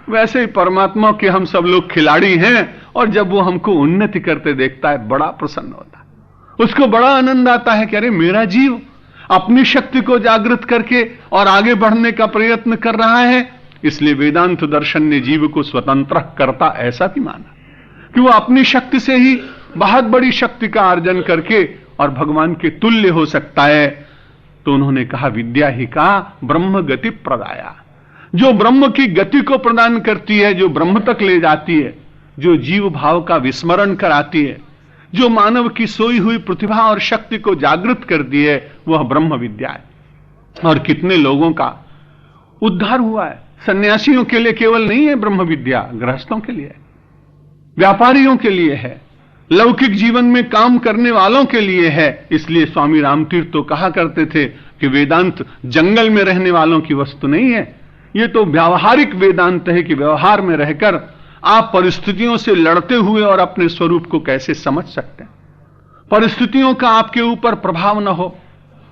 वैसे ही परमात्मा के हम सब लोग खिलाड़ी हैं, और जब वो हमको उन्नति करते देखता है बड़ा प्रसन्न होता है, उसको बड़ा आनंद आता है कि अरे मेरा जीव अपनी शक्ति को जागृत करके और आगे बढ़ने का प्रयत्न कर रहा है। इसलिए वेदांत दर्शन ने जीव को स्वतंत्र करता ऐसा भी माना कि वो अपनी शक्ति से ही बहुत बड़ी शक्ति का अर्जन करके और भगवान के तुल्य हो सकता है। तो उन्होंने कहा विद्या ही का ब्रह्म गति प्रदाया, जो ब्रह्म की गति को प्रदान करती है, जो ब्रह्म तक ले जाती है, जो जीव भाव का विस्मरण कराती है, जो मानव की सोई हुई प्रतिभा और शक्ति को जागृत करती है, वह ब्रह्म विद्या है। और कितने लोगों का उद्धार हुआ है। सन्यासियों के लिए केवल नहीं है ब्रह्म विद्या, गृहस्थों के लिए है, व्यापारियों के लिए है, लौकिक जीवन में काम करने वालों के लिए है। इसलिए स्वामी रामतीर्थ तो कहा करते थे कि वेदांत जंगल में रहने वालों की वस्तु नहीं है, ये तो व्यावहारिक वेदांत है कि व्यवहार में रहकर आप परिस्थितियों से लड़ते हुए और अपने स्वरूप को कैसे समझ सकते हैं, परिस्थितियों का आपके ऊपर प्रभाव न हो,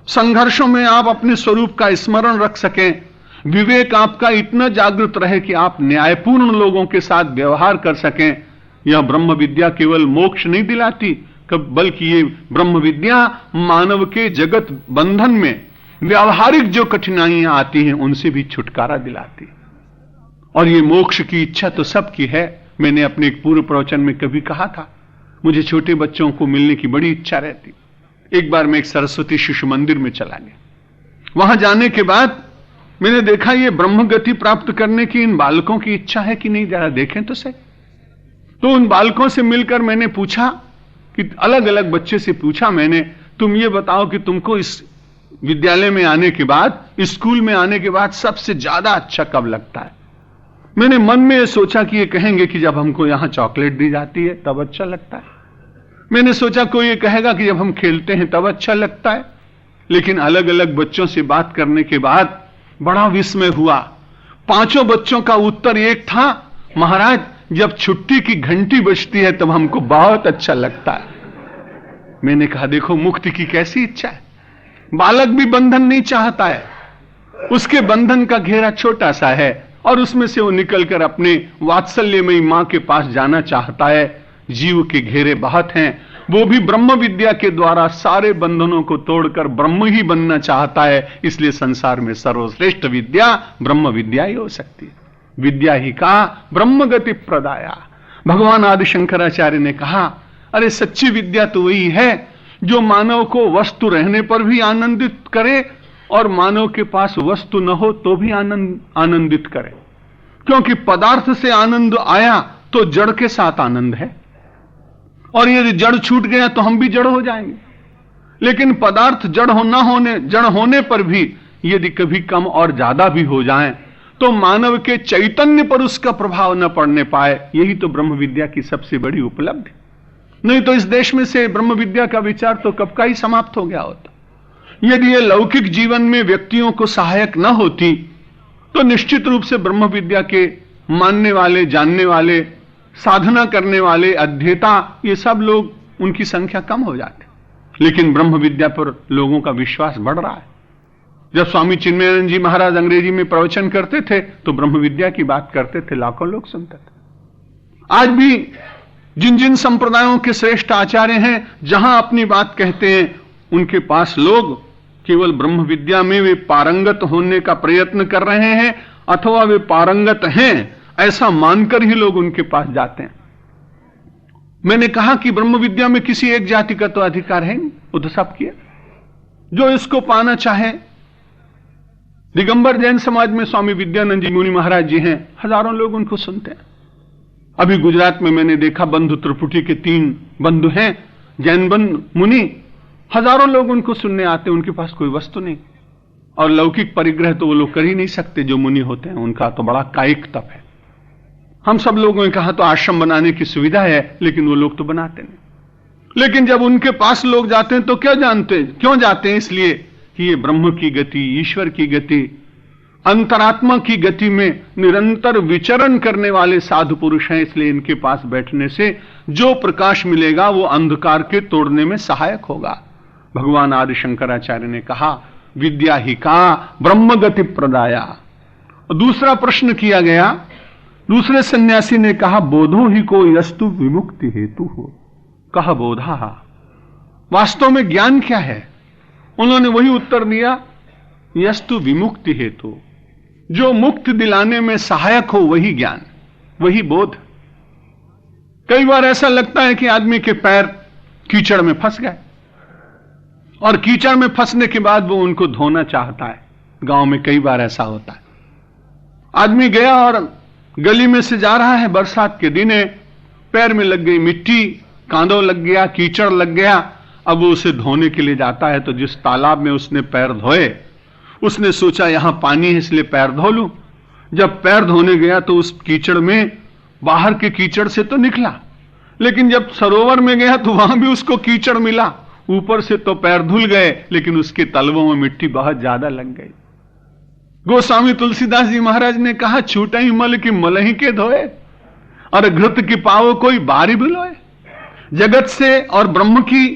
संघर्षों में आप अपने स्वरूप का स्मरण रख सकें, विवेक आपका इतना जागृत रहे कि आप न्यायपूर्ण लोगों के साथ व्यवहार कर सकें। यह ब्रह्म विद्या केवल मोक्ष नहीं दिलाती, बल्कि ये ब्रह्म विद्या मानव के जगत बंधन में व्यावहारिक जो कठिनाइयां आती हैं उनसे भी छुटकारा दिलाती। और ये मोक्ष की इच्छा तो सबकी है। मैंने अपने एक पूर्व प्रवचन में कभी कहा था, मुझे छोटे बच्चों को मिलने की बड़ी इच्छा रहती। एक बार मैं एक सरस्वती शिशु मंदिर में चला गया, वहां जाने के बाद मैंने देखा ये ब्रह्म गति प्राप्त करने की इन बालकों की इच्छा है कि नहीं, जरा देखें तो सही। तो उन बालकों से मिलकर मैंने पूछा कि अलग अलग बच्चे से पूछा मैंने, तुम ये बताओ कि तुमको इस विद्यालय में आने के बाद, स्कूल में आने के बाद सबसे ज्यादा अच्छा कब लगता है? मैंने मन में ये सोचा कि ये कहेंगे कि जब हमको यहां चॉकलेट दी जाती है तब अच्छा लगता है। मैंने सोचा कोई ये कहेगा कि जब हम खेलते हैं तब अच्छा लगता है। लेकिन अलग अलग बच्चों से बात करने के बाद बड़ा विस्मय हुआ। पांचों बच्चों का उत्तर एक था, महाराज जब छुट्टी की घंटी बजती है तब हमको बहुत अच्छा लगता है। मैंने कहा देखो मुक्ति की कैसी इच्छा है। बालक भी बंधन नहीं चाहता है, उसके बंधन का घेरा छोटा सा है और उसमें से वो निकलकर अपने वात्सल्यमयी मां के पास जाना चाहता है। जीव के घेरे बहुत हैं, वो भी ब्रह्म विद्या के द्वारा सारे बंधनों को तोड़कर ब्रह्म ही बनना चाहता है। इसलिए संसार में सर्वश्रेष्ठ विद्या ब्रह्म विद्या ही हो सकती है। विद्या ही का ब्रह्म गति प्रदाया। भगवान आदि शंकराचार्य ने कहा अरे सच्ची विद्या तो वही है जो मानव को वस्तु रहने पर भी आनंदित करे और मानव के पास वस्तु न हो तो भी आनंदित करे। क्योंकि पदार्थ से आनंद आया तो जड़ के साथ आनंद है, और यदि जड़ छूट गया तो हम भी जड़ हो जाएंगे। लेकिन पदार्थ जड़ होने पर भी यदि कभी कम और ज्यादा भी हो जाएं तो मानव के चैतन्य पर उसका प्रभाव न पड़ने पाए, यही तो ब्रह्म विद्या की सबसे बड़ी उपलब्धि। नहीं तो इस देश में से ब्रह्म विद्या का विचार तो कब का ही समाप्त हो गया होता। यदि ये लौकिक जीवन में व्यक्तियों को सहायक न होती तो निश्चित रूप से ब्रह्म विद्या के मानने वाले, जानने वाले, साधना करने वाले, अध्येता, ये सब लोग, उनकी संख्या कम हो जाती। लेकिन ब्रह्म विद्या पर लोगों का विश्वास बढ़ रहा है। जब स्वामी चिन्मयानंद जी महाराज अंग्रेजी में प्रवचन करते थे तो ब्रह्म विद्या की बात करते थे, लाखों लोग सुनते थे। आज भी जिन जिन संप्रदायों के श्रेष्ठ आचार्य हैं, जहां अपनी बात कहते हैं उनके पास लोग केवल ब्रह्म विद्या में वे पारंगत होने का प्रयत्न कर रहे हैं अथवा वे पारंगत हैं ऐसा मानकर ही लोग उनके पास जाते हैं। मैंने कहा कि ब्रह्म विद्या में किसी एक जाति का तो अधिकार है नहीं, वो तो सब किया जो इसको पाना चाहे। दिगंबर जैन समाज में स्वामी विद्यानंद जी मुनि महाराज जी हैं, हजारों लोग उनको सुनते हैं। अभी गुजरात में मैंने देखा बंधु त्रिपुटी के 3 बंधु हैं, जैन बंधु मुनि, हजारों लोग उनको सुनने आते हैं। उनके पास कोई वस्तु नहीं और लौकिक परिग्रह तो वो लोग कर ही नहीं सकते। जो मुनि होते हैं उनका तो बड़ा कायिक तप है। हम सब लोगों ने कहा तो आश्रम बनाने की सुविधा है, लेकिन वो लोग तो बनाते नहीं। लेकिन जब उनके पास लोग जाते हैं तो क्यों जाते हैं? इसलिए कि ये ब्रह्म की गति, ईश्वर की गति, अंतरात्मा की गति में निरंतर विचरण करने वाले साधु पुरुष हैं। इसलिए इनके पास बैठने से जो प्रकाश मिलेगा वो अंधकार के तोड़ने में सहायक होगा। भगवान आदि शंकराचार्य ने कहा विद्या ही का ब्रह्म गति प्रदाया। दूसरा प्रश्न किया गया दूसरे सन्यासी ने कहा, बोधो ही को यस्तु विमुक्ति हेतु हो। कहा बोधा, वास्तव में ज्ञान क्या है? उन्होंने वही उत्तर दिया, यस्तु विमुक्ति हेतु, जो मुक्ति दिलाने में सहायक हो वही ज्ञान, वही बोध। कई बार ऐसा लगता है कि आदमी के पैर कीचड़ में फंस गए और कीचड़ में फंसने के बाद वो उनको धोना चाहता है। गांव में कई बार ऐसा होता है, आदमी गया और गली में से जा रहा है, बरसात के दिन है, पैर में लग गई मिट्टी, कांदो लग गया, कीचड़ लग गया। अब वो उसे धोने के लिए जाता है तो जिस तालाब में उसने पैर धोए, उसने सोचा यहां पानी है इसलिए पैर धो लूं। जब पैर धोने गया तो उस कीचड़ में बाहर के कीचड़ से तो निकला, लेकिन जब सरोवर में गया तो वहां भी उसको कीचड़ मिला। ऊपर से तो पैर धुल गए, लेकिन उसके तलवों में मिट्टी बहुत ज्यादा लग गई। गोस्वामी तुलसीदास जी महाराज ने कहा, छूटा ही मल की मल ही के धोए, और घृत की पावो कोई बारी बिलोए। जगत से और ब्रह्म की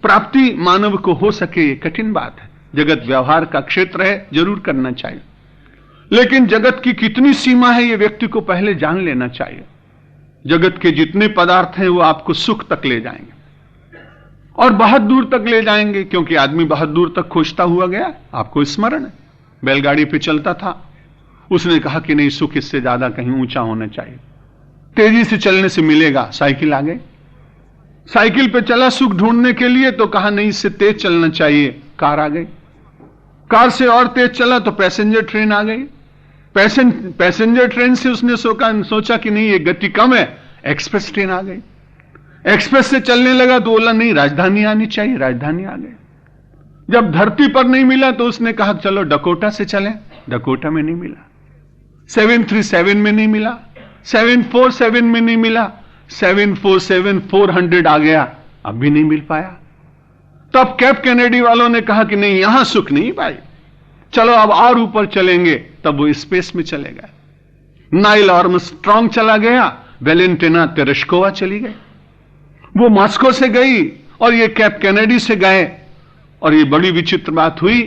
प्राप्ति मानव को हो सके, ये कठिन बात है। जगत व्यवहार का क्षेत्र है, जरूर करना चाहिए, लेकिन जगत की कितनी सीमा है ये व्यक्ति को पहले जान लेना चाहिए। जगत के जितने पदार्थ हैं वो आपको सुख तक ले जाएंगे और बहुत दूर तक ले जाएंगे, क्योंकि आदमी बहुत दूर तक खोजता हुआ गया। आपको स्मरण है, बैलगाड़ी पे चलता था, उसने कहा कि नहीं, सुख इससे ज्यादा कहीं ऊंचा होना चाहिए, तेजी से चलने से मिलेगा। साइकिल आ गई, साइकिल पे चला सुख ढूंढने के लिए, तो कहा नहीं, इससे तेज चलना चाहिए। कार आ गई, कार से और तेज चला तो पैसेंजर ट्रेन आ गई। पैसेंजर ट्रेन से उसने सोचा कि नहीं ये गति कम है, एक्सप्रेस ट्रेन आ गई। एक्सप्रेस से चलने लगा तो बोला नहीं, राजधानी आनी चाहिए, राजधानी आ गई। जब धरती पर नहीं मिला तो उसने कहा चलो डकोटा से चलें, डकोटा में नहीं मिला। 737 में नहीं मिला, 747 में नहीं मिला, 747 400 आ गया, अब भी नहीं मिल पाया। तब कैप कैनेडी वालों ने कहा कि नहीं, यहां सुख नहीं भाई, चलो अब और ऊपर चलेंगे। तब वो स्पेस में चले गए। नाइल आर्मस्ट्रांग चला गया, वेलेंटिना तेरेस्कोवा चली गई, वो मॉस्को से गई और ये कैप कैनेडी से गए। और ये बड़ी विचित्र बात हुई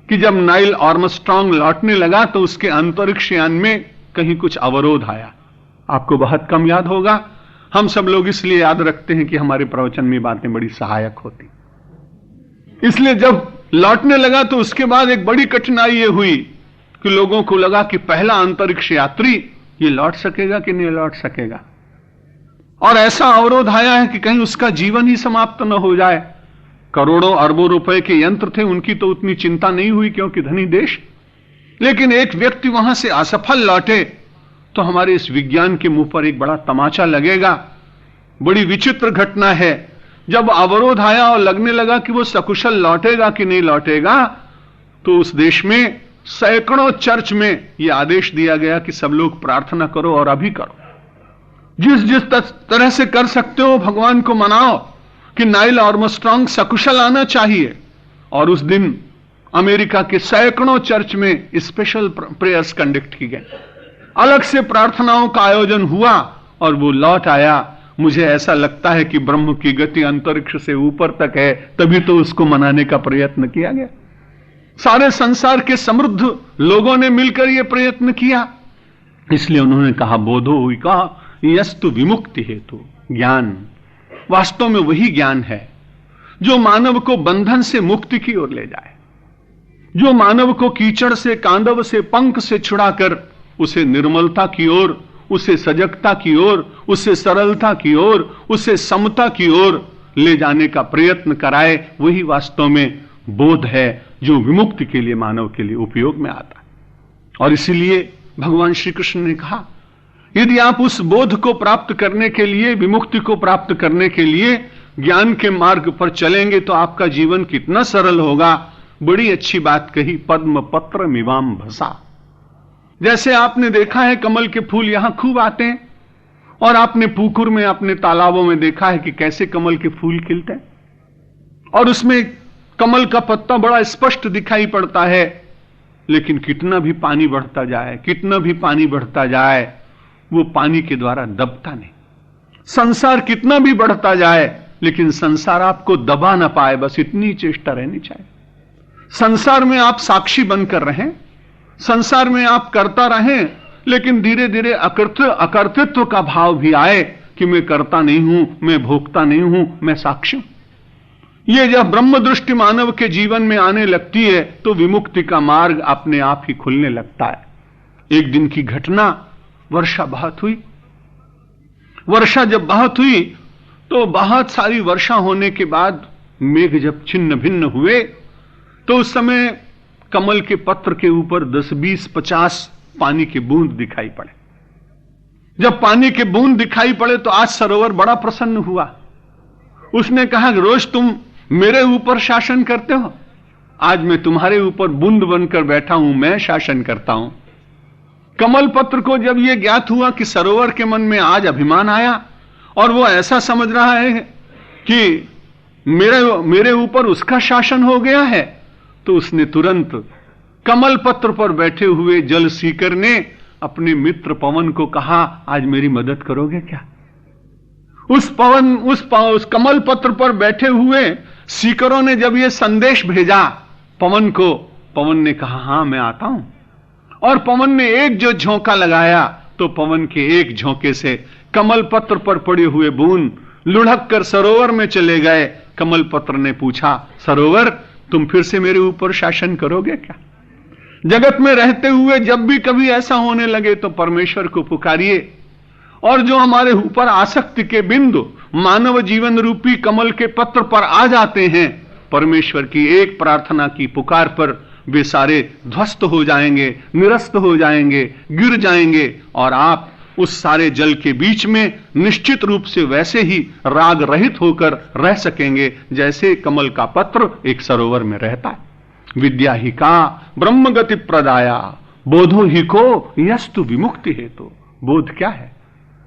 कि जब नाइल आर्मस्ट्रांग लौटने लगा तो उसके अंतरिक्ष यान में कहीं कुछ अवरोध आया। आपको बहुत कम याद होगा, हम सब लोग इसलिए याद रखते हैं कि हमारे प्रवचन में बातें बड़ी सहायक होती। इसलिए जब लौटने लगा तो उसके बाद एक बड़ी कठिनाई ये हुई कि लोगों को लगा कि पहला अंतरिक्ष यात्री ये लौट सकेगा कि नहीं लौट सकेगा, और ऐसा अवरोध आया है कि कहीं उसका जीवन ही समाप्त न हो जाए। करोड़ों अरबों रुपए के यंत्र थे, उनकी तो उतनी चिंता नहीं हुई क्योंकि धनी देश, लेकिन एक व्यक्ति वहां से असफल लौटे तो हमारे इस विज्ञान के मुंह पर एक बड़ा तमाचा लगेगा। बड़ी विचित्र घटना है, जब अवरोध आया और लगने लगा कि वो सकुशल लौटेगा कि नहीं लौटेगा, तो उस देश में सैकड़ों चर्च में यह आदेश दिया गया कि सब लोग प्रार्थना करो और अभी करो, जिस जिस तरह से कर सकते हो भगवान को मनाओ कि नाइल आर्मस्ट्रांग सकुशल आना चाहिए। और उस दिन अमेरिका के सैकड़ों चर्च में स्पेशल प्रेयर्स कंडक्ट की गए, अलग से प्रार्थनाओं का आयोजन हुआ और वो लौट आया। मुझे ऐसा लगता है कि ब्रह्म की गति अंतरिक्ष से ऊपर तक है, तभी तो उसको मनाने का प्रयत्न किया गया। सारे संसार के समृद्ध लोगों ने मिलकर यह प्रयत्न किया, इसलिए उन्होंने कहा बोधो हुई, कहा यस्तु विमुक्ति हेतु। ज्ञान वास्तव में वही ज्ञान है जो मानव को बंधन से मुक्ति की ओर ले जाए, जो मानव को कीचड़ से, कांदव से, पंख से छुड़ाकर उसे निर्मलता की ओर, उसे सजगता की ओर, उसे सरलता की ओर, उसे समता की ओर ले जाने का प्रयत्न कराए। वही वास्तव में बोध है जो विमुक्ति के लिए, मानव के लिए उपयोग में आता है। और इसीलिए भगवान श्री कृष्ण ने कहा, यदि आप उस बोध को प्राप्त करने के लिए, विमुक्ति को प्राप्त करने के लिए ज्ञान के मार्ग पर चलेंगे तो आपका जीवन कितना सरल होगा। बड़ी अच्छी बात कही, पद्म पत्र मिवाम भसा। जैसे आपने देखा है कमल के फूल यहां खूब आते हैं, और आपने पुकुर में, अपने तालाबों में देखा है कि कैसे कमल के फूल खिलते हैं, और उसमें कमल का पत्ता बड़ा स्पष्ट दिखाई पड़ता है। लेकिन कितना भी पानी बढ़ता जाए, कितना भी पानी बढ़ता जाए, वो पानी के द्वारा दबता नहीं। संसार कितना भी बढ़ता जाए, लेकिन संसार आपको दबा ना पाए, बस इतनी चेष्टा रहनी चाहिए। संसार में आप साक्षी बनकर रहें, संसार में आप करता रहें, लेकिन धीरे धीरे अकर्तृत्व का भाव भी आए कि मैं करता नहीं हूं, मैं भोगता नहीं हूं, मैं साक्षी हूं। ये जब ब्रह्म दृष्टि मानव के जीवन में आने लगती है तो विमुक्ति का मार्ग अपने आप ही खुलने लगता है। एक दिन की घटना, वर्षा बहुत हुई। वर्षा जब बहुत हुई तो बहुत सारी वर्षा होने के बाद मेघ जब छिन्न भिन्न हुए तो उस समय कमल के पत्र के ऊपर 10, 20, 50 पानी के बूंद दिखाई पड़े। जब पानी के बूंद दिखाई पड़े तो आज सरोवर बड़ा प्रसन्न हुआ। उसने कहा, रोज तुम मेरे ऊपर शासन करते हो, आज मैं तुम्हारे ऊपर बूंद बनकर बैठा हूं, मैं शासन करता हूं। कमल पत्र को जब यह ज्ञात हुआ कि सरोवर के मन में आज अभिमान आया और वो ऐसा समझ रहा है कि मेरे ऊपर उसका शासन हो गया है, तो उसने तुरंत कमल पत्र पर बैठे हुए जल सीकर ने अपने मित्र पवन को कहा, आज मेरी मदद करोगे क्या? उस कमल पत्र पर बैठे हुए सीकरों ने जब यह संदेश भेजा पवन को, पवन ने कहा, हां मैं आता हूं। और पवन ने एक जो झोंका लगाया तो पवन के एक झोंके से कमल पत्र पर पड़े हुए बूंद लुढ़क कर सरोवर में चले गए। कमल पत्र ने पूछा, सरोवर तुम फिर से मेरे ऊपर शासन करोगे क्या? जगत में रहते हुए जब भी कभी ऐसा होने लगे तो परमेश्वर को पुकारिए, और जो हमारे ऊपर आसक्ति के बिंदु मानव जीवन रूपी कमल के पत्र पर आ जाते हैं, परमेश्वर की एक प्रार्थना की पुकार पर वे सारे ध्वस्त हो जाएंगे, निरस्त हो जाएंगे, गिर जाएंगे, और आप उस सारे जल के बीच में निश्चित रूप से वैसे ही राग रहित होकर रह सकेंगे जैसे कमल का पत्र एक सरोवर में रहता है। विद्या ही का ब्रह्म गति प्रदाया, बोधो ही को यस्तु विमुक्ति हेतु। बोध क्या है?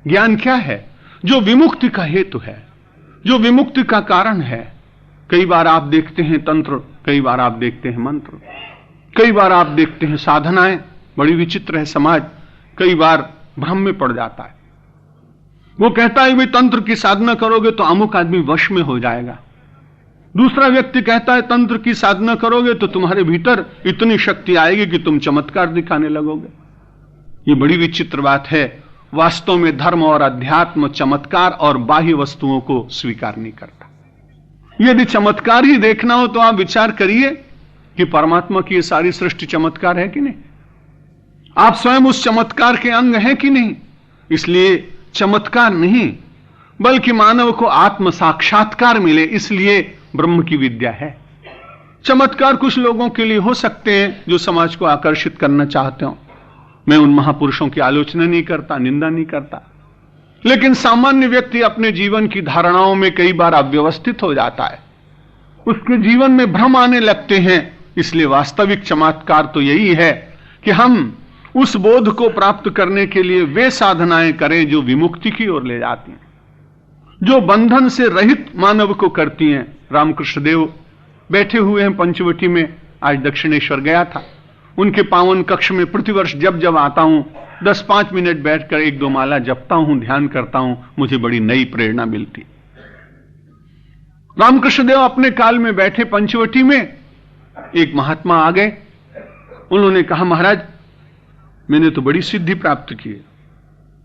ज्ञान क्या है? जो विमुक्ति का हेतु है, जो विमुक्ति का कारण है। कई बार आप देखते हैं तंत्र, कई बार आप देखते हैं मंत्र, कई बार आप देखते हैं साधनाएं। बड़ी विचित्र है समाज, कई बार भ्रम में पड़ जाता है। वो कहता है भाई तंत्र की साधना करोगे तो अमुक आदमी वश में हो जाएगा। दूसरा व्यक्ति कहता है तंत्र की साधना करोगे तो तुम्हारे भीतर इतनी शक्ति आएगी कि तुम चमत्कार दिखाने लगोगे। ये बड़ी विचित्र बात है। वास्तव में धर्म और अध्यात्म चमत्कार और बाह्य वस्तुओं को स्वीकार नहीं करता। यदि चमत्कार ही देखना हो तो आप विचार करिए कि परमात्मा की ये सारी सृष्टि चमत्कार है कि नहीं? आप स्वयं उस चमत्कार के अंग हैं कि नहीं? इसलिए चमत्कार नहीं बल्कि मानव को आत्म साक्षात्कार मिले, इसलिए ब्रह्म की विद्या है। चमत्कार कुछ लोगों के लिए हो सकते हैं जो समाज को आकर्षित करना चाहते हो। मैं उन महापुरुषों की आलोचना नहीं करता, निंदा नहीं करता, लेकिन सामान्य व्यक्ति अपने जीवन की धारणाओं में कई बार अव्यवस्थित हो जाता है, उसके जीवन में भ्रम आने लगते हैं। इसलिए वास्तविक चमत्कार तो यही है कि हम उस बोध को प्राप्त करने के लिए वे साधनाएं करें जो विमुक्ति की ओर ले जाती हैं, जो बंधन से रहित मानव को करती हैं। रामकृष्ण देव बैठे हुए हैं पंचवटी में, आज दक्षिणेश्वर गया था। उनके पावन कक्ष में प्रतिवर्ष जब जब आता हूं 10-5 मिनट बैठकर 1-2 माला जपता हूं, ध्यान करता हूं, मुझे बड़ी नई प्रेरणा मिलती। रामकृष्ण देव अपने काल में बैठे पंचवटी में, एक महात्मा आ गए। उन्होंने कहा, महाराज मैंने तो बड़ी सिद्धि प्राप्त की है।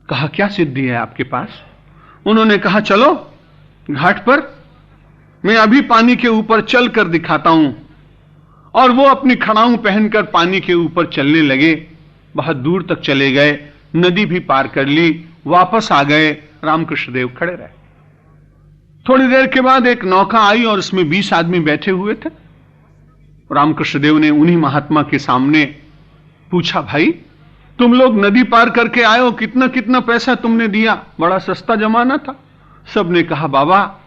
कहा, क्या सिद्धि है आपके पास? उन्होंने कहा, चलो घाट पर, मैं अभी पानी के ऊपर चलकर दिखाता हूं। और वो अपनी खड़ाऊं पहनकर पानी के ऊपर चलने लगे। बहुत दूर तक चले गए, नदी भी पार कर ली, वापस आ गए। रामकृष्ण देव खड़े रहे। थोड़ी देर के बाद एक नौका आई और उसमें 20 आदमी बैठे हुए थे। रामकृष्ण देव ने उन्हीं महात्मा के सामने पूछा, भाई तुम लोग नदी पार करके आए हो, कितना कितना पैसा तुमने दिया? बड़ा सस्ता जमाना था। सबने कहा, बाबा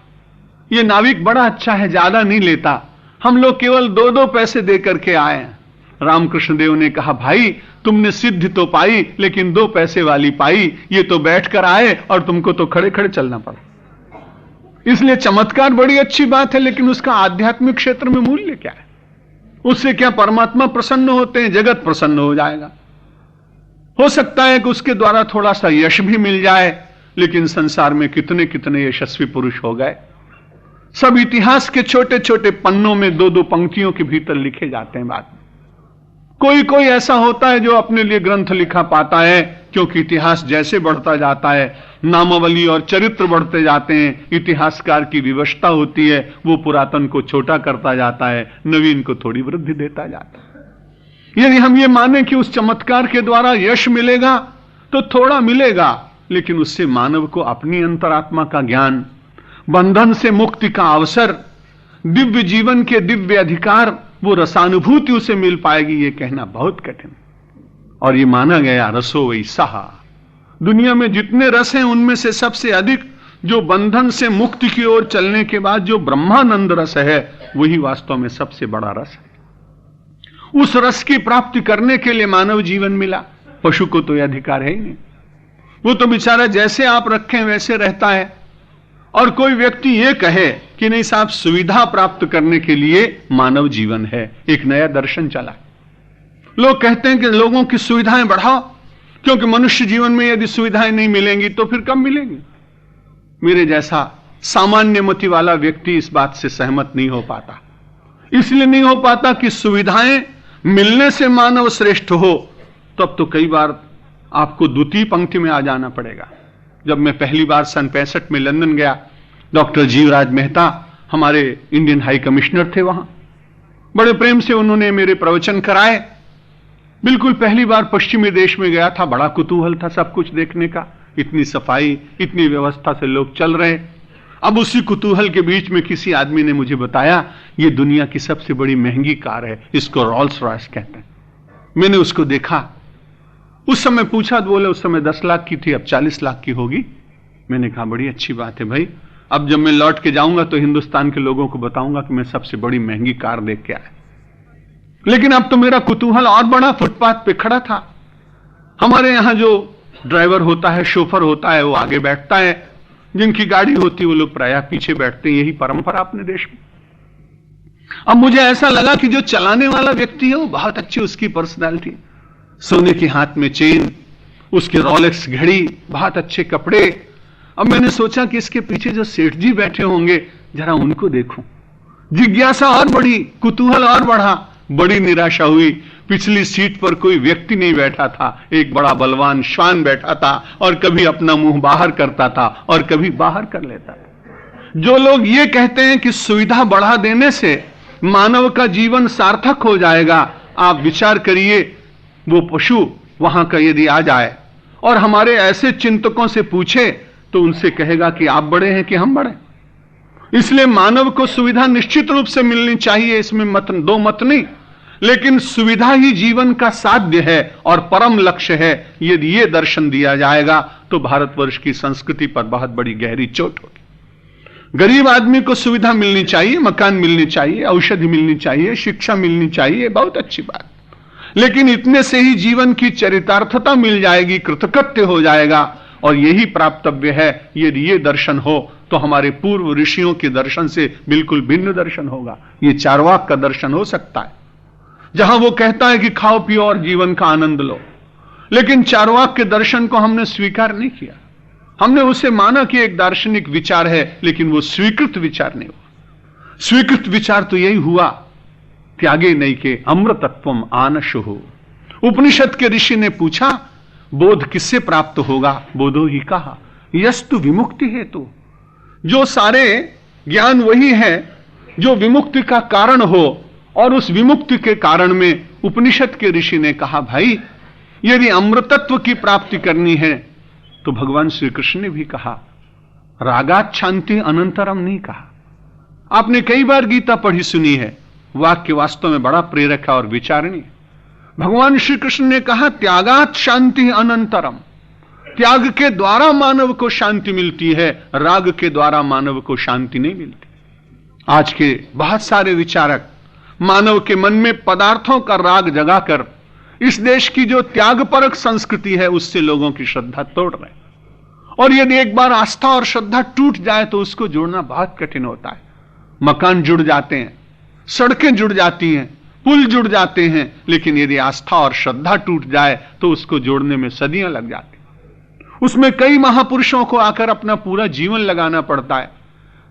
ये नाविक बड़ा अच्छा है, ज्यादा नहीं लेता, हम लोग केवल 2-2 पैसे दे करके आए हैं। रामकृष्ण देव ने कहा, भाई तुमने सिद्धि तो पाई लेकिन 2 पैसे वाली पाई, ये तो बैठकर आए और तुमको तो खड़े खड़े चलना पड़ा। इसलिए चमत्कार बड़ी अच्छी बात है, लेकिन उसका आध्यात्मिक क्षेत्र में मूल्य क्या है? उससे क्या परमात्मा प्रसन्न होते हैं? जगत प्रसन्न हो जाएगा। हो सकता है कि उसके द्वारा थोड़ा सा यश भी मिल जाए, लेकिन संसार में कितने कितने यशस्वी पुरुष हो गए। सब इतिहास के छोटे छोटे पन्नों में 2-2 पंक्तियों के भीतर लिखे जाते हैं बाद में। कोई कोई ऐसा होता है जो अपने लिए ग्रंथ लिखा पाता है, क्योंकि इतिहास जैसे बढ़ता जाता है, नामावली और चरित्र बढ़ते जाते हैं, इतिहासकार की विवशता होती है, वो पुरातन को छोटा करता जाता है, नवीन को थोड़ी वृद्धि देता जाता है। यदि हम ये माने कि उस चमत्कार के द्वारा यश मिलेगा तो थोड़ा मिलेगा, लेकिन उससे मानव को अपनी अंतरात्मा का ज्ञान, बंधन से मुक्ति का अवसर, दिव्य जीवन के दिव्य अधिकार, वो रसानुभूति उसे मिल पाएगी, ये कहना बहुत कठिन। और ये माना गया रसो वैसा, दुनिया में जितने रस हैं उनमें से सबसे अधिक जो बंधन से मुक्ति की ओर चलने के बाद जो ब्रह्मानंद रस है, वही वास्तव में सबसे बड़ा रस है। उस रस की प्राप्ति करने के लिए मानव जीवन मिला, पशु को तो यह अधिकार है ही नहीं। वो तो बेचारा जैसे आप रखें वैसे रहता है। और कोई व्यक्ति ये कहे कि नहीं साहब, सुविधा प्राप्त करने के लिए मानव जीवन है, एक नया दर्शन चला। लोग कहते हैं कि लोगों की सुविधाएं बढ़ाओ, क्योंकि मनुष्य जीवन में यदि सुविधाएं नहीं मिलेंगी तो फिर कब मिलेंगी। मेरे जैसा सामान्य मति वाला व्यक्ति इस बात से सहमत नहीं हो पाता। इसलिए नहीं हो पाता कि सुविधाएं मिलने से मानव श्रेष्ठ हो, तब तो कई बार आपको द्वितीय पंक्ति में आ जाना पड़ेगा। जब मैं पहली बार सन 65 में लंदन गया, डॉक्टर जीवराज मेहता हमारे इंडियन हाई कमिश्नर थे वहां, बड़े प्रेम से उन्होंने मेरे प्रवचन कराए। बिल्कुल पहली बार पश्चिमी देश में गया था, बड़ा कुतूहल था सब कुछ देखने का, इतनी सफाई, इतनी व्यवस्था से लोग चल रहे। अब उसी कुतूहल के बीच में किसी आदमी ने मुझे बताया, ये दुनिया की सबसे बड़ी महंगी कार है, इसको रॉल्स रॉयस कहते हैं। मैंने उसको देखा, उस समय पूछा तो बोले उस समय 10 लाख की थी, अब 40 लाख की होगी। मैंने कहा बड़ी अच्छी बात है भाई, अब जब मैं लौट के जाऊंगा तो हिंदुस्तान के लोगों को बताऊंगा कि मैं सबसे बड़ी महंगी कार देख के आया। लेकिन अब तो मेरा कुतूहल और बड़ा, फुटपाथ पे खड़ा था। हमारे यहां जो ड्राइवर होता है, शोफर होता है, वो आगे बैठता है, जिनकी गाड़ी होती है वो लोग प्रायः पीछे बैठते हैं, यही परंपरा अपने देश में। अब मुझे ऐसा लगा कि जो चलाने वाला व्यक्ति है वो बहुत अच्छी उसकी पर्सनैलिटी, सोने के हाथ में चेन, उसके रोलेक्स घड़ी, बहुत अच्छे कपड़े। अब मैंने सोचा कि इसके पीछे जो सेठ जी बैठे होंगे जरा उनको देखूं। जिज्ञासा और बढ़ी, कुतूहल और बढ़ा, बड़ी निराशा हुई। पिछली सीट पर कोई व्यक्ति नहीं बैठा था, एक बड़ा बलवान श्वान बैठा था, और कभी अपना मुंह बाहर करता था और कभी बाहर कर लेता था। जो लोग ये कहते हैं कि सुविधा बढ़ा देने से मानव का जीवन सार्थक हो जाएगा, आप विचार करिए, वो पशु वहां का यदि आ जाए और हमारे ऐसे चिंतकों से पूछे तो उनसे कहेगा कि आप बड़े हैं कि हम बड़े। इसलिए मानव को सुविधा निश्चित रूप से मिलनी चाहिए, इसमें दो मत नहीं, लेकिन सुविधा ही जीवन का साध्य है और परम लक्ष्य है। यदि ये दर्शन दिया जाएगा तो भारतवर्ष की संस्कृति पर बहुत बड़ी गहरी चोट होगी। गरीब आदमी को सुविधा मिलनी चाहिए, मकान मिलनी चाहिए, औषधि मिलनी चाहिए, शिक्षा मिलनी चाहिए, बहुत अच्छी बात, लेकिन इतने से ही जीवन की चरितार्थता मिल जाएगी, कृतकृत्य हो जाएगा। और यही प्राप्तव्य है। यदि ये दर्शन हो तो हमारे पूर्व ऋषियों के दर्शन से बिल्कुल भिन्न दर्शन होगा। ये चार्वाक का दर्शन हो सकता है, जहां वो कहता है कि खाओ पियो और जीवन का आनंद लो, लेकिन चार्वाक के दर्शन को हमने स्वीकार नहीं किया। हमने उसे माना कि एक दार्शनिक विचार है, लेकिन वो स्वीकृत विचार नहीं हुआ। स्वीकृत विचार तो यही हुआ, त्यागे नहीं के अमृतत्वम आनशुहु। उपनिषद के ऋषि ने पूछा, बोध किससे प्राप्त होगा? बोधो ही कहा, यस्तु विमुक्ति हेतु। जो सारे ज्ञान वही है जो विमुक्ति का कारण हो, और उस विमुक्ति के कारण में उपनिषद के ऋषि ने कहा, भाई यदि अमृतत्व की प्राप्ति करनी है तो भगवान श्री कृष्ण ने भी कहा, रागात शांति अनंतरम नहीं कहा। आपने कई बार गीता पढ़ी सुनी है, वाक्य वास्तव में बड़ा प्रेरक है और विचारणीय। भगवान श्री कृष्ण ने कहा, त्यागात शांति अनंतरम। त्याग के द्वारा मानव को शांति मिलती है, राग के द्वारा मानव को शांति नहीं मिलती। आज के बहुत सारे विचारक मानव के मन में पदार्थों का राग जगाकर इस देश की जो त्यागपरक संस्कृति है उससे लोगों की श्रद्धा तोड़ रहे हैं। और यदि एक बार आस्था और श्रद्धा टूट जाए तो उसको जोड़ना बहुत कठिन होता है। मकान जुड़ जाते हैं, सड़कें जुड़ जाती हैं, पुल जुड़ जाते हैं, लेकिन यदि आस्था और श्रद्धा टूट जाए तो उसको जोड़ने में सदियां लग जाती हैं। उसमें कई महापुरुषों को आकर अपना पूरा जीवन लगाना पड़ता है।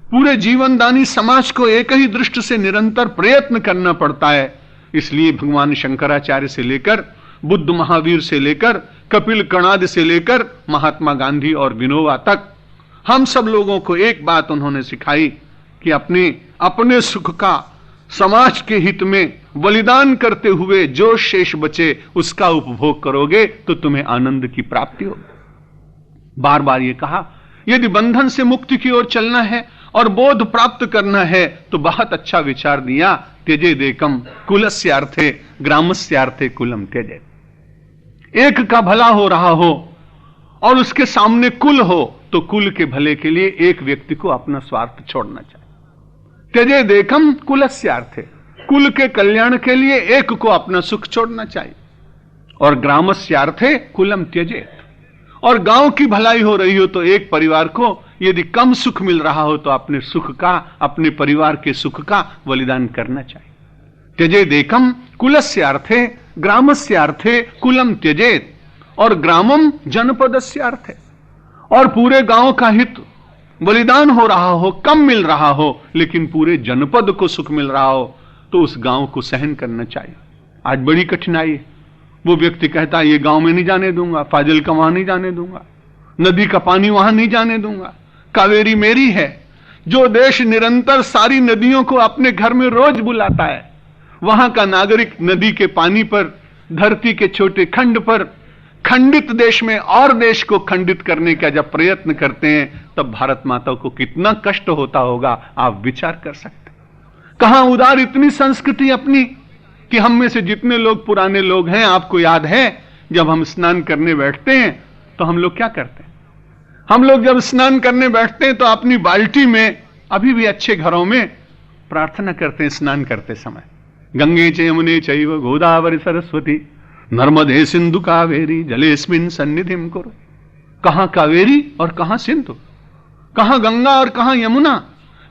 पूरे जीवनदानी समाज को एक ही दृष्टि से निरंतर प्रयत्न करना पड़ता है इसलिए भगवान शंकराचार्य से लेकर बुद्ध महावीर से लेकर कपिल कणाद से लेकर महात्मा गांधी और विनोबा तक हम सब लोगों को एक बात उन्होंने सिखाई कि अपने सुख का समाज के हित में बलिदान करते हुए जो शेष बचे उसका उपभोग करोगे तो तुम्हें आनंद की प्राप्ति होगी। बार बार ये कहा, यदि बंधन से मुक्ति की ओर चलना है और बोध प्राप्त करना है तो बहुत अच्छा विचार दिया, त्यजेदेकम कुलस्यार्थे ग्रामस्यार्थे कुलम त्यजेत। एक का भला हो रहा हो और उसके सामने कुल हो तो कुल के भले के लिए एक व्यक्ति को अपना स्वार्थ छोड़ना चाहिए। त्यजेदेकम कुलस्यार्थे, कुल के कल्याण के लिए एक को अपना सुख छोड़ना चाहिए। और ग्रामस्यार्थे कुलम त्यजेत, और गांव की भलाई हो रही हो तो एक परिवार को यदि कम सुख मिल रहा हो तो अपने सुख का, अपने परिवार के सुख का बलिदान करना चाहिए। त्यजेदेकम कुलस्यार्थे ग्रामस्यार्थे कुलम त्यजेत, और ग्रामम जनपदस्यार्थे, और पूरे गांव का हित बलिदान हो रहा हो, कम मिल रहा हो लेकिन पूरे जनपद को सुख मिल रहा हो तो उस गांव को सहन करना चाहिए। आज बड़ी कठिनाई है, वो व्यक्ति कहता है ये गांव में नहीं जाने दूंगा, फाजिल का वहां नहीं जाने दूंगा, नदी का पानी वहां नहीं जाने दूंगा, कावेरी मेरी है। जो देश निरंतर सारी नदियों को अपने घर में रोज बुलाता है, वहां का नागरिक नदी के पानी पर, धरती के छोटे खंड पर, खंडित देश में और देश को खंडित करने का जब प्रयत्न करते हैं तब भारत माता को कितना कष्ट होता होगा, आप विचार कर सकते। कहां उदार इतनी संस्कृति अपनी कि हम में से जितने लोग पुराने लोग हैं, आपको याद है जब हम स्नान करने बैठते हैं तो हम लोग क्या करते हैं? हम लोग जब स्नान करने बैठते हैं तो अपनी बाल्टी में, अभी भी अच्छे घरों में प्रार्थना करते हैं स्नान करते समय, गंगे च यमुने चैव गोदावरी सरस्वती नर्मदे सिंधु कावेरी जलेस्मिन सन्निधिम कुरु। कहां कावेरी और कहां सिंधु, कहां गंगा और कहां यमुना,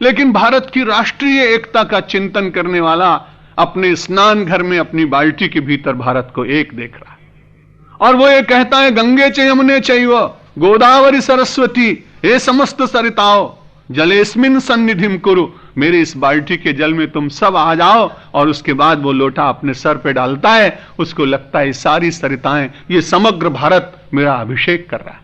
लेकिन भारत की राष्ट्रीय एकता का चिंतन करने वाला अपने स्नान घर में अपनी बाल्टी के भीतर भारत को एक देख रहा है और वो ये कहता है गंगे च यमुने चैव गोदावरी सरस्वती, हे समस्त सरिताओं जलेस्मिन सन्निधिम कुरु, मेरे इस बाल्टी के जल में तुम सब आ जाओ। और उसके बाद वो लोटा अपने सर पे डालता है, उसको लगता है सारी सरिताएं, ये समग्र भारत मेरा अभिषेक कर रहा है।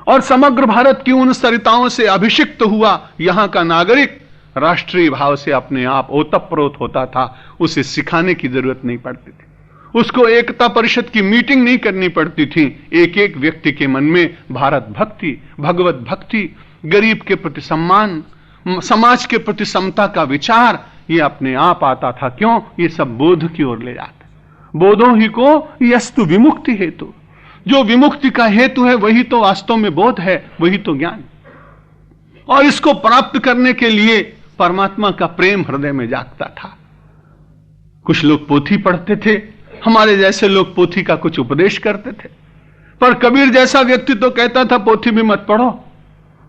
और समग्र भारत की उन सरिताओं से अभिषिक्त हुआ यहां का नागरिक राष्ट्रीय भाव से अपने आप ओतप्रोत होता था। उसे सिखाने की जरूरत नहीं पड़ती थी, उसको एकता परिषद की मीटिंग नहीं करनी पड़ती थी। एक एक व्यक्ति के मन में भारत भक्ति, भगवत भक्ति, गरीब के प्रति सम्मान, समाज के प्रति समता का विचार, ये अपने आप आता था। क्यों? ये सब बोध की ओर ले जाते। बोधो ही को यस्तु विमुक्ति हेतु, जो विमुक्ति का हेतु है वही तो वास्तव में बोध है, वही तो ज्ञान। और इसको प्राप्त करने के लिए परमात्मा का प्रेम हृदय में जागता था। कुछ लोग पोथी पढ़ते थे, हमारे जैसे लोग पोथी का कुछ उपदेश करते थे, पर कबीर जैसा व्यक्ति तो कहता था पोथी भी मत पढ़ो,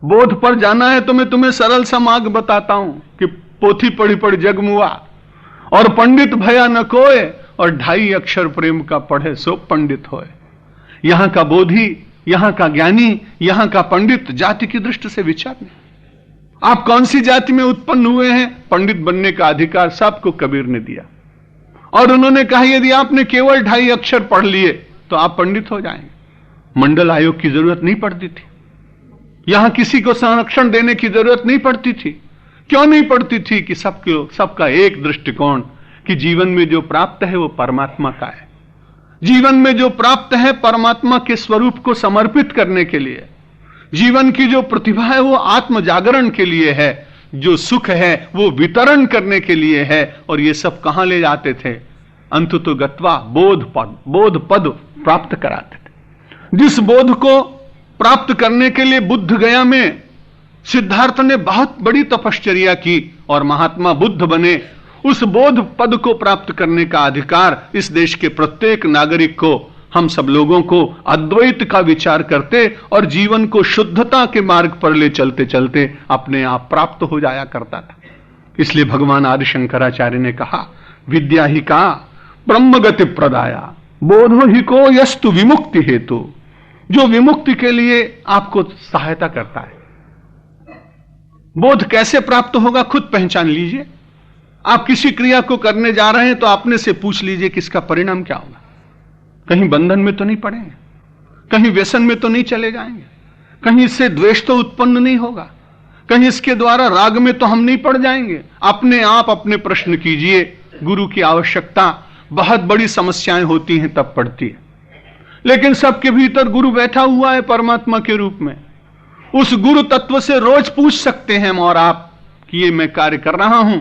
बोध पर जाना है तो मैं तुम्हें सरल सा मार्ग बताता हूं कि पोथी पढ़ी पढ़ जग मुआ और पंडित भया न कोय, और 2.5 अक्षर प्रेम का पढ़े सो पंडित होए। यहां का बोधी, यहां का ज्ञानी, यहां का पंडित जाति की दृष्टि से विचार नहीं। आप कौन सी जाति में उत्पन्न हुए हैं, पंडित बनने का अधिकार सबको कबीर ने दिया। और उन्होंने कहा यदि आपने केवल 2.5 अक्षर पढ़ लिए तो आप पंडित हो जाएंगे। मंडल आयोग की जरूरत नहीं पड़ती थी, यहां किसी को संरक्षण देने की जरूरत नहीं पड़ती थी। क्यों नहीं पड़ती थी? कि सबका एक दृष्टिकोण कि जीवन में जो प्राप्त है वो परमात्मा का है। जीवन में जो प्राप्त है परमात्मा के स्वरूप को समर्पित करने के लिए। जीवन की जो प्रतिभा है वो आत्म जागरण के लिए है, जो सुख है वो वितरण करने के लिए है। और ये सब कहां ले जाते थे? अंततो गत्वा बोध पद प्राप्त कराते थे। जिस बोध को प्राप्त करने के लिए बुद्ध गया में सिद्धार्थ ने बहुत बड़ी तपश्चर्या की और महात्मा बुद्ध बने, उस बोध पद को प्राप्त करने का अधिकार इस देश के प्रत्येक नागरिक को, हम सब लोगों को अद्वैत का विचार करते और जीवन को शुद्धता के मार्ग पर ले चलते चलते अपने आप प्राप्त हो जाया करता था। इसलिए भगवान आदि शंकराचार्य ने कहा विद्या ही का ब्रह्मगति प्रदाया बोधो ही को यस्तु विमुक्ति हेतु, जो विमुक्ति के लिए आपको सहायता करता है। बोध कैसे प्राप्त होगा खुद पहचान लीजिए। आप किसी क्रिया को करने जा रहे हैं तो अपने से पूछ लीजिए कि इसका परिणाम क्या होगा। कहीं बंधन में तो नहीं पड़ेंगे, कहीं व्यसन में तो नहीं चले जाएंगे, कहीं इससे द्वेष तो उत्पन्न नहीं होगा, कहीं इसके द्वारा राग में तो हम नहीं पड़ जाएंगे। अपने आप अपने प्रश्न कीजिए। गुरु की आवश्यकता बहुत बड़ी समस्याएं होती हैं तब पड़ती है, लेकिन सबके भीतर गुरु बैठा हुआ है परमात्मा के रूप में। उस गुरु तत्व से रोज पूछ सकते हैं हम और आप कि ये मैं कार्य कर रहा हूं,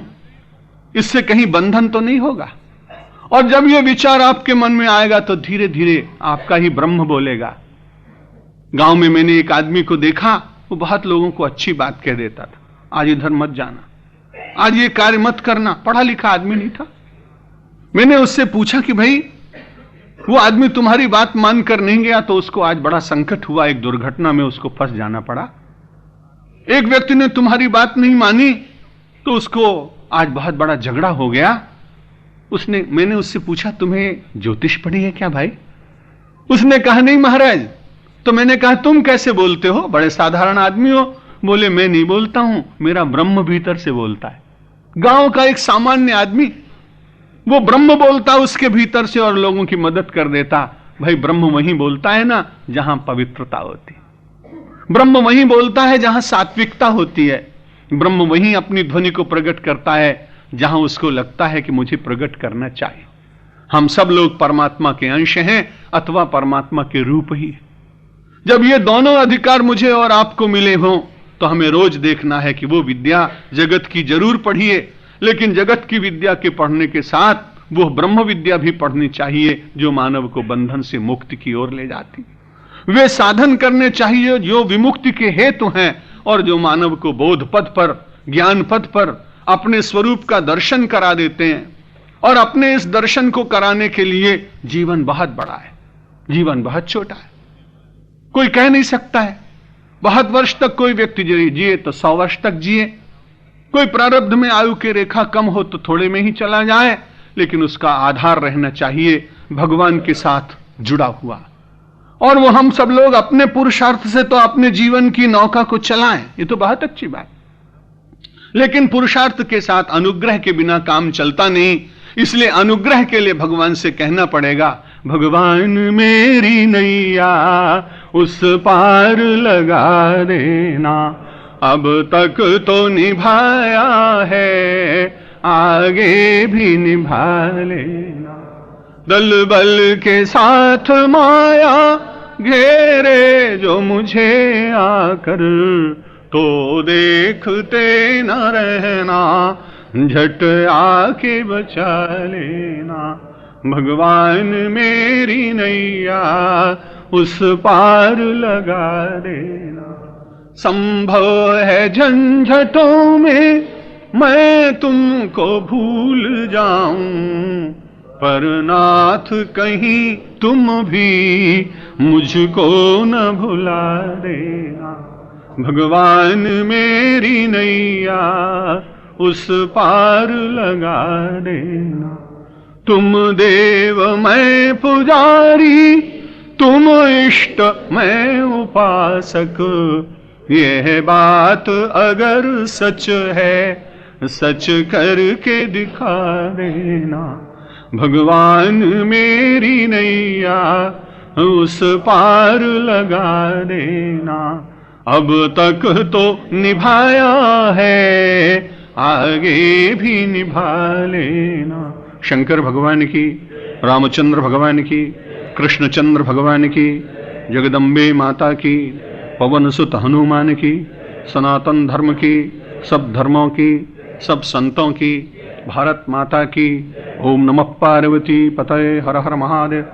इससे कहीं बंधन तो नहीं होगा। और जब ये विचार आपके मन में आएगा तो धीरे धीरे आपका ही ब्रह्म बोलेगा। गांव में मैंने एक आदमी को देखा, वो बहुत लोगों को अच्छी बात कह देता था, आज इधर मत जाना, आज ये कार्य मत करना। पढ़ा लिखा आदमी नहीं था। मैंने उससे पूछा कि भाई वो आदमी तुम्हारी बात मानकर नहीं गया तो उसको आज बड़ा संकट हुआ, एक दुर्घटना में उसको फंस जाना पड़ा। एक व्यक्ति ने तुम्हारी बात नहीं मानी तो उसको आज बहुत बड़ा झगड़ा हो गया। मैंने उससे पूछा तुम्हें ज्योतिष पढ़ी है क्या भाई? उसने कहा नहीं महाराज। तो मैंने कहा तुम कैसे बोलते हो, बड़े साधारण आदमी हो। बोले मैं नहीं बोलता हूं, मेरा ब्रह्म भीतर से बोलता है। गांव का एक सामान्य आदमी, वो ब्रह्म बोलता उसके भीतर से और लोगों की मदद कर देता। भाई ब्रह्म वहीं बोलता है ना जहां पवित्रता होती, ब्रह्म वहीं बोलता है जहां सात्विकता होती है, ब्रह्म वहीं अपनी ध्वनि को प्रकट करता है जहां उसको लगता है कि मुझे प्रकट करना चाहिए। हम सब लोग परमात्मा के अंश हैं अथवा परमात्मा के रूप ही। जब ये दोनों अधिकार मुझे और आपको मिले हों तो हमें रोज देखना है कि वो विद्या जगत की जरूर पढ़िए, लेकिन जगत की विद्या के पढ़ने के साथ वो ब्रह्म विद्या भी पढ़नी चाहिए जो मानव को बंधन से मुक्ति की ओर ले जाती। वे साधन करने चाहिए जो विमुक्ति के हेतु हैं और जो मानव को बोध पथ पर, ज्ञान पथ पर अपने स्वरूप का दर्शन करा देते हैं। और अपने इस दर्शन को कराने के लिए जीवन बहुत बड़ा है, जीवन बहुत छोटा है। कोई कह नहीं सकता है बहुत वर्ष तक कोई व्यक्ति जिए तो 100 वर्ष तक जिए, कोई प्रारब्ध में आयु की रेखा कम हो तो थोड़े में ही चला जाए, लेकिन उसका आधार रहना चाहिए भगवान के साथ जुड़ा हुआ। और वो हम सब लोग अपने पुरुषार्थ से तो अपने जीवन की नौका को चलाएं, ये तो बहुत अच्छी बात, लेकिन पुरुषार्थ के साथ अनुग्रह के बिना काम चलता नहीं। इसलिए अनुग्रह के लिए भगवान से कहना पड़ेगा, भगवान मेरी नैया उस पार लगा देना, अब तक तो निभाया है आगे भी निभा लेना। दल बल के साथ माया घेरे जो मुझे आकर, तो देखते न रहना झट आके बचा लेना। भगवान मेरी नैया उस पार लगा देना। संभव है झंझटों में मैं तुमको भूल जाऊं, पर नाथ कहीं तुम भी मुझको न भुला देना। भगवान मेरी नैया उस पार लगा देना। तुम देव मैं पुजारी, तुम इष्ट मैं उपासक, यह बात अगर सच है सच करके दिखा देना। भगवान मेरी नैया उस पार लगा देना। अब तक तो निभाया है आगे भी निभा लेना। शंकर भगवान की, रामचंद्र भगवान की, कृष्णचंद्र भगवान की, जगदम्बे माता की, पवन सुत हनुमान की, सनातन धर्म की, सब धर्मों की, सब संतों की, भारत माता की। ओम नमः पार्वती पतये हर हर महादेव।